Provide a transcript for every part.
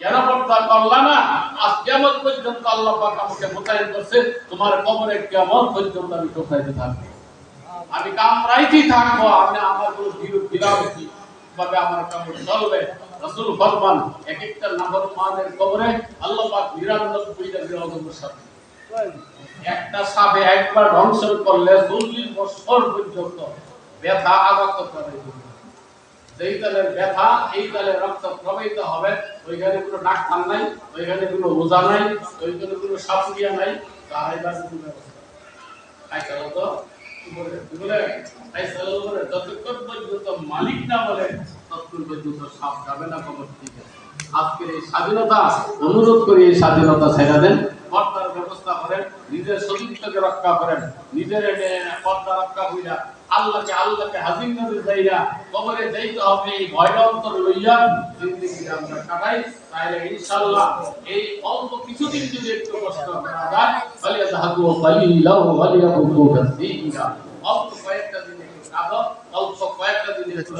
কেন পর্দা করলা না? আজ কিয়ামত পর্যন্ত আল্লাহ পাক আমাকে মোতায়েন করছে, তোমার কবরে কিয়ামত পর্যন্ত আমি টোকাইতে থাকবো, আমি কামড়াইতেই থাকবো, আমি আমার কোনো বিরোধী ভাবে আমার কবর চলবে। রাসূল ফরমান এক একটা নাফরমানের কবরে আল্লাহ পাক 99টা বিরোধের সাথে একটা সাপে একবার ধ্বংস করলে 40 বছর পর্যন্ত ব্যথা আঘাত করে। যেই তালে ব্যথা এই তালে রক্ত প্রবাহিত হবে, ওইখানে কোনো ডাক্তার নাই, ওইখানে কোনো ওজা নাই, ওইখানে কোনো সাপুরিয়া নাই, তার এবার কোনো ব্যবস্থা তাই চলো তো বলে তাই চলো বলে যতক্ষণ পর্যন্ত মালিক না বলে ততক্ষণ পর্যন্ত সাপ যাবে না কবর থেকে। আজকের এই স্বাধীনতা, অনুরোধ করি এই স্বাধীনতা ছেড়ে দেন, পর্দার ব্যবস্থা করেন, নিজের সতীত্বকে রক্ষা করেন, নিজের পর্দা রক্ষা করিয়া আল্লাহকে হাজির করে যাইয়া কবরে যাইতে হবে এই ভয়টা অন্তর লইয়া জিন্দেগি আমরা কাটাই, তাহলে ইনশাআল্লাহ এই অল্প কিছুদিন যদি একটু কষ্ট করা যায় তাহলে যাহাকু কালিলাও ওয়ালিয়াকুতু কাসীরা, অল্প কয়েকটা দিন একটু কাঁদো, অল্প কয়েকটা দিন একটু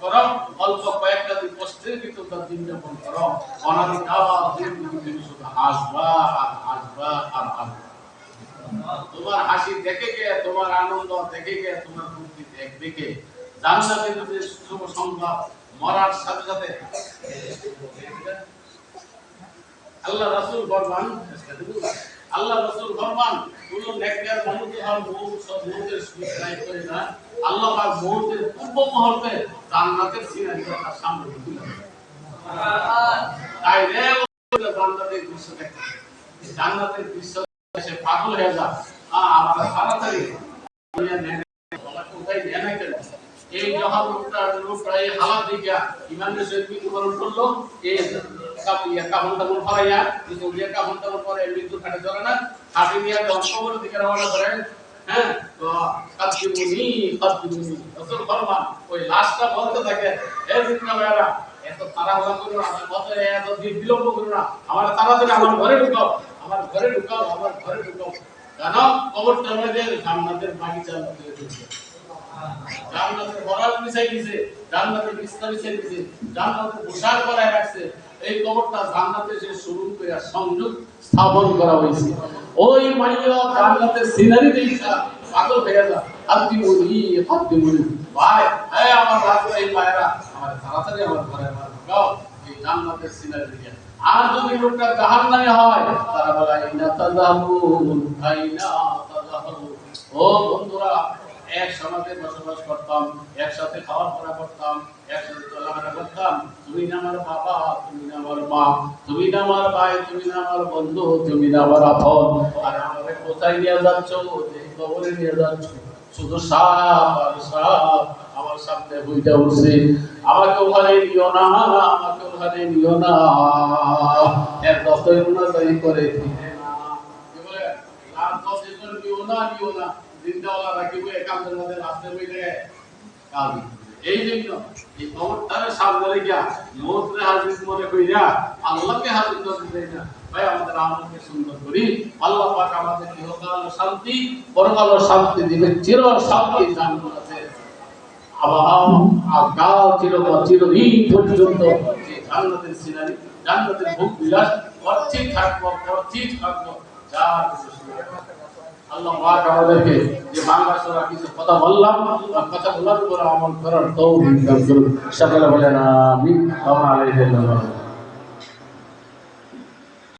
করো, অল্প কয়েকটা দিন কষ্টের ভিতর তার দিন যাপন করো, অনাদিকাল জিন্দেগি শুধু হাসবা আর হাসবা আর হাসবা। তোমার হাসি দেখে কে, তোমার আনন্দ দেখে কে, তোমার মুক্তি দেখবে কে? জান্নাতের যে শুভ সংবাদ মরার সাথে সাথে আল্লাহ রাসূল ফরমান, আল্লাহ রাসূল ফরমান কোন নেককার মানুষ আর মওতের সুবিধাই করে না, আল্লাহ পাক মওতের পূর্ব মুহূর্তে জান্নাতের সিনারিটা তার সামনে তুলে ধরে। তাই রে জান্নাতের দৃশ্য দেখতে, জান্নাতের দৃশ্য সে পাগল হয়ে যা, আমরা তাড়াতাড়ি এই যখন লোকটা এই হালাত দেখিয়া ইমানের সহিত মৃত্যুবরণ করলো, এই কাফনটা মন ফলাইয়া কাফনটা মন পরে মৃত্যু খাটে চলে না, হাতে নিয়ে কবরের দিকে রওনা করেন। হ্যাঁ, তো কাদ্দিমুনি রাসূল ফরমান ওই লাশটা বলতে থাকে, হে জিন্না ভাইরা এত তাড়াহুড়া করো না, কত এত বিলম্ব করো না, আমার তাড়াতাড়ি আমার ঘরে ঢুকাও, আমার ঘরে ঢুকাও, আমার ঘরে ঢুকাও। কেন? কবরটা মধ্যে জান্নাতের বাগিচার মধ্যে ঢুকছে, জান্নাতের বড়াল বিছাই দিয়েছে, জান্নাতের বিছানা বিছাই দিয়েছে, জান্নাতের পোশাক পরায় রাখছে। এই কবরটা জান্নাতের যে শোরুম করে সংযোগ স্থাপন করা হয়েছে। ওই মাইয়া জান্নাতের সিনারি দেখা পাগল হয়ে যা, হাতি মুনি ভাই, এই আমার রাজবাড়ি ভাইরা, আমার তাড়াতাড়ি আমার ঘরে আমার ঢুকাও, এই জান্নাতের সিনারি দেখে। আর যদি লোকটা জাহান্নামে হয়, তারা বলে আইনা তাযাবুন আইনা তাযাবুন, ও বন্ধুরা এক সমাজে বসবাস করতাম, একসাথে খাওয়া পড়া করতাম, একসাথে চলাফেরা করতাম, তুমি না আমার বাবা, তুমি না আমার মা, তুমি না আমার ভাই, তুমি না আমার বন্ধু, তুমি না আমার আপন, আর আমাকে কোথায় নিয়ে যাচ্ছ? এই কবরে নিয়ে যাচ্ছ। শুধু সাপ আর সাপ আমার সামনে বইটা উঠছে, আমাকে ওখানে নিও না, আমাকে ওখানে নিও না, এর যতই উন্নতি করে ফিরে না, কি বলে আর যতই করে নিও না জিন্দাওয়ালা রাখিব একান্তের মধ্যে রাস্তায় বইলে কাজ। এই জন্য এই কবরটারে সামনে রেখা মওতরে হাজির মনে কইরা আল্লাহকে হাজির করতে দেই না ভাই, আমাদের আমলকে সুন্দর করি, আল্লাহ পাক আমাদের ইহকাল শান্তি পরকাল শান্তি দিবেন, চির শান্তি দান করতে আগাও চিরদিন পর্যন্ত যে জান্নাতের সিনারি, জান্নাতের ভোগ বিলাস করতেই থাকবো যা আল্লাহ পাক আমাদেরকে যে বাংলা সূরা কিছু কথা বললাম, কথা বলার উপর আমল করার তৌফিক দান করুন। সকলে বলেন আমিন।